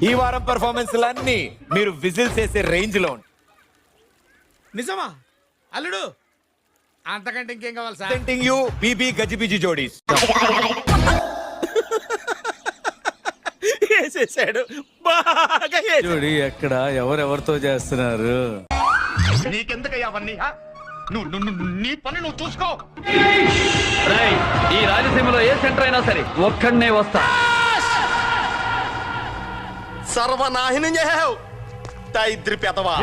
ఈ వారం పెర్ఫార్మెన్స్ లన్నీ మీరు విజిల్స్ వేసే రేంజ్ లో ఉంటాయి. నిజమా అల్లుడు? అంతకంటే ఇంకేం కావాలి సార్? Presenting you బీబీ గజిబిజి జోడీస్. వేసేసాడు బాగా. చూడి ఎక్కడ ఎవరెవరితో చేస్తున్నారు. నీకెందుకయ్యా అవన్నీ నీ పని నువ్వు చూసుకో. ఈ రాయలసీమలో ఏ సెంటర్ అయినా సరే ఒక్కడనే వస్తా. సర్వనాశనం చేసావు దరిద్రి పెదవా.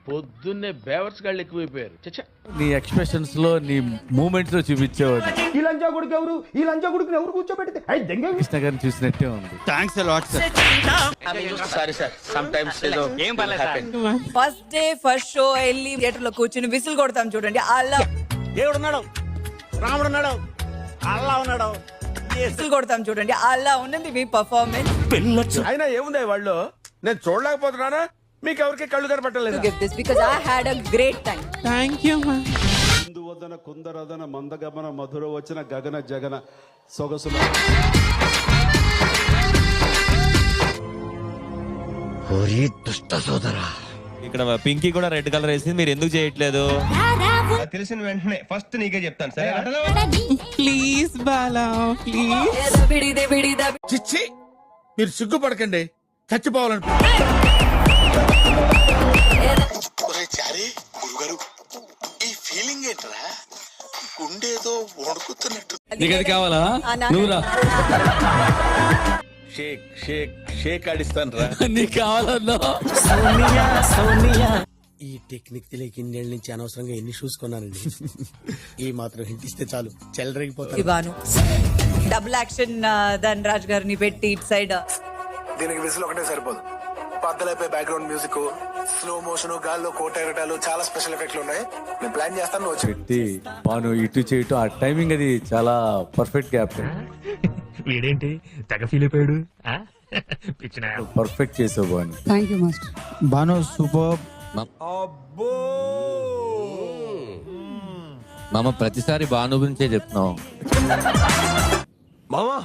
పొద్దున్నే బేవర్స్ గాళ్ళు ఎక్కువైపోయారు. చచ్చా, నీ ఎక్స్ప్రెషన్స్ లో నీ మూమెంట్స్ లో చూపించేవాడు. ఈ లంచా కొడుకు ఎవరు? ఈ లంచా కొడుకుని ఎవరు కూర్చోబెడితే కృష్ణ గారిని చూసినట్టే ఉంది. Thanks lot sir. Sorry sir, some times ఏదో ఏం పర్లేదు. ఫస్ట్ డే ఫస్ట్ షో వెళ్ళి థియేటర్ లో కూర్చుని విసిల్ కొడతాం చూడండి. అలా దేవుడున్నాడు, రాముడున్నాడు, అల్లా ఉన్నాడు, విసిల్ కొడతాం చూడండి. అలా ఉన్నది మీ పర్ఫార్మెన్స్. అయినా ఏముంది వాళ్ళు? నేను చూడలేకపోతున్నానా? మీకు ఎవరికి కళ్ళు కనపట్టలేదు. Give this because I had a great time. వదన కుందరదన మందగమన మధుర వచన గగన జగన సొగసుల ఇక్కడ పింకీ కూడా రెడ్ కలర్ వేసింది, మీరు ఎందుకు చేయట్లేదు? తెలిసిన వెంటనే ఫస్ట్ నీకే చెప్తాను సరే. Please Bala please. చిచ్చి, మీరు సిగ్గుపడకండి, చచ్చిపోవాలను. గురుగారు ఈ ఫీలింగ్ ఏంట్రా? గుండేదో వణుకుతున్నట్టు. నీకు అది కావాలా? నువ్వురా. షేక్ షేక్ షేక్ ఆడిస్తాను రా. నీకు కావాలన్నా ఈ టెక్నిక్ తెలియక ఇన్నేళ్ళ నుంచి అనవసరంగా ఎన్ని షూస్ కొన్నానండి. ఈ మాత్రం హింట్ ఇస్తే చాలు చెల్లరగిపోతాను. ఇవాను డబుల్ యాక్షన్ ధనరాజ్ గారిని పెట్టి ఇటు సైడ్. దీనికి విసులు ఒకటే సరిపోదు. పద్దలైపోయి బ్యాక్గ్రౌండ్ మ్యూజిక్, స్లో మోషన్, గాల్లో కోటెరటాలు, చాలా స్పెషల్ ఎఫెక్ట్లు ఉన్నాయి. నేను ప్లాన్ చేస్తాను, నువ్వు వచ్చి పెట్టి బాను ఇటు చేయటం ఆ టైమింగ్ అది చాలా పర్ఫెక్ట్ గ్యాప్. వీడేంటి తెగ ఫీల్ అయిపోయాడు. పర్ఫెక్ట్ చేసావు Banu. Thank you master. Banu super. మామ ప్రతిసారి బాను గురించే చెప్తున్నావు. మావా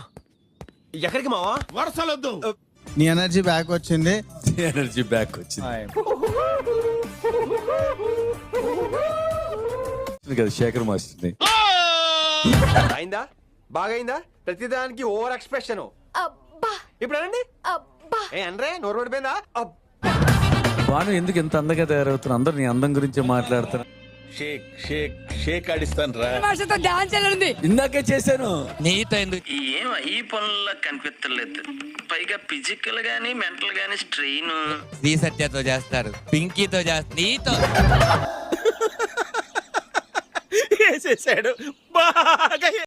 ఎక్కడికి మావా? వరుసలొద్దు. నీ ఎనర్జీ బ్యాక్ వచ్చింది. ఎనర్జీ బ్యాక్ వచ్చింది కదా శేఖర్ మాస్టర్ని. అయిందా? బాగైందా? ప్రతిదానికి ఓవర్ ఎక్స్ప్రెషన్. ఇప్పుడు అనండి. ఏ అనరే, నోరు పడిపోయిందా? బాను ఎందుకు ఎంత అందంగా తయారవుతున్నా? అందరు నీ అందం గురించే మాట్లాడుతున్నా. షేక్ షేక్ షేక్ ఆడిస్తాను రా. డాన్స్ చేయాలి. ఇందాకే చేశాను. నీతో ఎందుకు? ఏం ఈ పనుల్లో కనిపించలేదు. పైగా ఫిజికల్ గానీ మెంటల్ గానీ స్ట్రెయిన్. శ్రీ సత్యతో చేస్తారు, పింకీతో చేస్తారు, నీతో. వేసేసాడు బాగా.